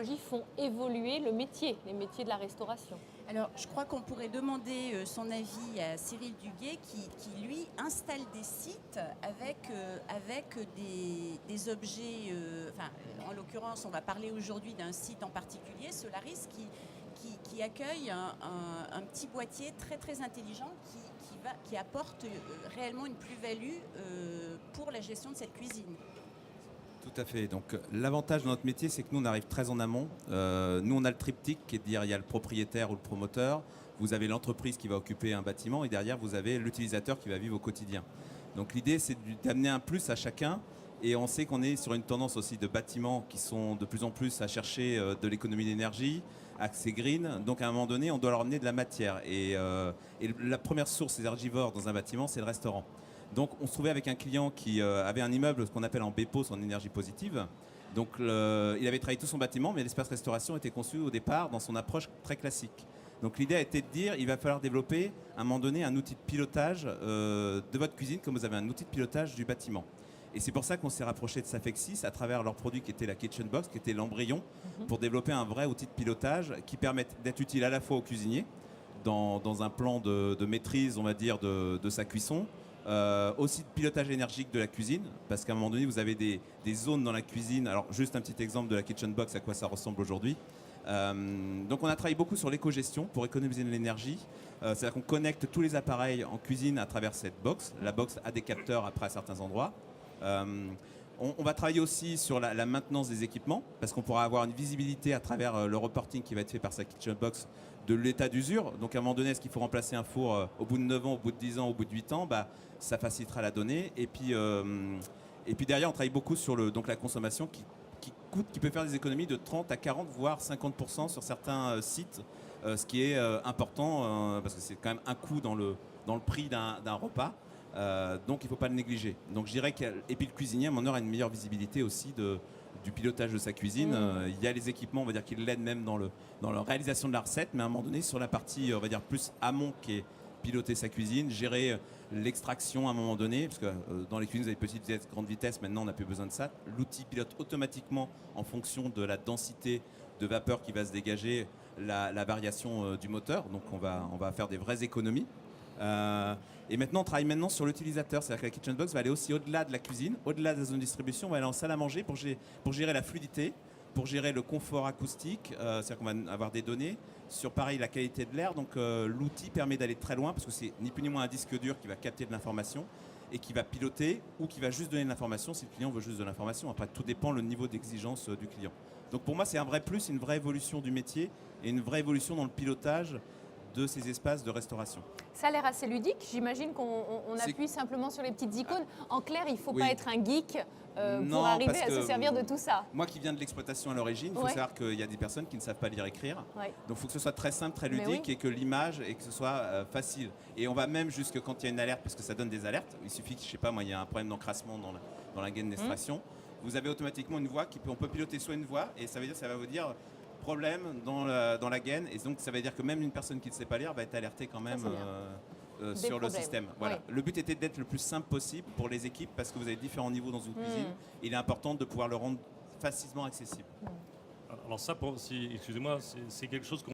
technologies font évoluer les métiers de la restauration? Alors, je crois qu'on pourrait demander son avis à Cyril Duguet qui lui, installe des sites avec des objets... en l'occurrence, on va parler aujourd'hui d'un site en particulier, Solaris, qui accueille un petit boîtier très, très intelligent qui apporte réellement une plus-value pour la gestion de cette cuisine. Tout à fait. Donc l'avantage de notre métier, c'est que nous, on arrive très en amont. Nous, on a le triptyque qui est de dire il y a le propriétaire ou le promoteur, vous avez l'entreprise qui va occuper un bâtiment et derrière, vous avez l'utilisateur qui va vivre au quotidien. Donc l'idée, c'est d'amener un plus à chacun. Et on sait qu'on est sur une tendance aussi de bâtiments qui sont de plus en plus à chercher de l'économie d'énergie, accès green. Donc à un moment donné, on doit leur amener de la matière. Et la première source énergivore dans un bâtiment, c'est le restaurant. Donc on se trouvait avec un client qui avait un immeuble, ce qu'on appelle en BEPOS, en énergie positive. Donc il avait travaillé tout son bâtiment, mais l'espace restauration était conçu au départ dans son approche très classique. Donc l'idée a été de dire il va falloir développer à un moment donné un outil de pilotage de votre cuisine comme vous avez un outil de pilotage du bâtiment. Et c'est pour ça qu'on s'est rapproché de Safexis à travers leur produit qui était la Kitchen Box, qui était l'embryon, pour développer un vrai outil de pilotage qui permette d'être utile à la fois au cuisinier, dans un plan de maîtrise, on va dire, de sa cuisson, aussi de pilotage énergique de la cuisine, parce qu'à un moment donné, vous avez des zones dans la cuisine. Alors, juste un petit exemple de la Kitchen Box, à quoi ça ressemble aujourd'hui. Donc, on a travaillé beaucoup sur l'éco-gestion pour économiser de l'énergie. C'est-à-dire qu'on connecte tous les appareils en cuisine à travers cette box. La box a des capteurs après à certains endroits. On va travailler aussi sur la maintenance des équipements, parce qu'on pourra avoir une visibilité à travers le reporting qui va être fait par sa Kitchen Box de l'état d'usure. Donc à un moment donné, est-ce qu'il faut remplacer un four au bout de 9 ans, au bout de 10 ans, au bout de 8 ans, ça facilitera la donnée. Et puis derrière, on travaille beaucoup sur la consommation qui peut faire des économies de 30 à 40, voire 50% sur certains sites, ce qui est important, parce que c'est quand même un coût dans le prix d'un repas. Donc il ne faut pas le négliger. Donc je dirais et puis le cuisinier, on aura une meilleure visibilité aussi du pilotage de sa cuisine. Il y a les équipements, on va dire, qui l'aident même dans la réalisation de la recette, mais à un moment donné, sur la partie, on va dire, plus amont, qui est piloter sa cuisine, gérer l'extraction à un moment donné, parce que dans les cuisines, vous avez petite vitesse, grande vitesse, maintenant on n'a plus besoin de ça. L'outil pilote automatiquement en fonction de la densité de vapeur qui va se dégager, la variation du moteur. Donc on va faire des vraies économies. Et maintenant, on travaille sur l'utilisateur. C'est-à-dire que la Kitchen Box va aller aussi au-delà de la cuisine, au-delà de la zone de distribution. On va aller en salle à manger pour gérer la fluidité, pour gérer le confort acoustique. C'est-à-dire qu'on va avoir des données sur, pareil, la qualité de l'air. Donc l'outil permet d'aller très loin parce que c'est ni plus ni moins un disque dur qui va capter de l'information et qui va piloter ou qui va juste donner de l'information si le client veut juste de l'information. Après, tout dépend le niveau d'exigence du client. Donc pour moi, c'est un vrai plus, une vraie évolution du métier et une vraie évolution dans le pilotage de ces espaces de restauration. Ça a l'air assez ludique. J'imagine qu'on appuie simplement sur les petites icônes. En clair, il ne faut pas être un geek pour arriver à se servir de tout ça. Moi qui viens de l'exploitation à l'origine, il faut savoir qu'il y a des personnes qui ne savent pas lire et écrire. Donc il faut que ce soit très simple, très ludique et que l'image et que ce soit facile. Et on va même jusque quand il y a une alerte, parce que ça donne des alertes. Il suffit que, je sais pas moi, il y a un problème d'encrassement dans la gaine d'extraction. Vous avez automatiquement une voix on peut piloter soit une voix et ça veut dire ça va vous dire problème dans la gaine, et donc ça veut dire que même une personne qui ne sait pas lire va être alertée quand même sur le système. Voilà. Le but était d'être le plus simple possible pour les équipes parce que vous avez différents niveaux dans une cuisine. Il est important de pouvoir le rendre facilement accessible. Alors ça, excusez-moi, c'est quelque chose qu'on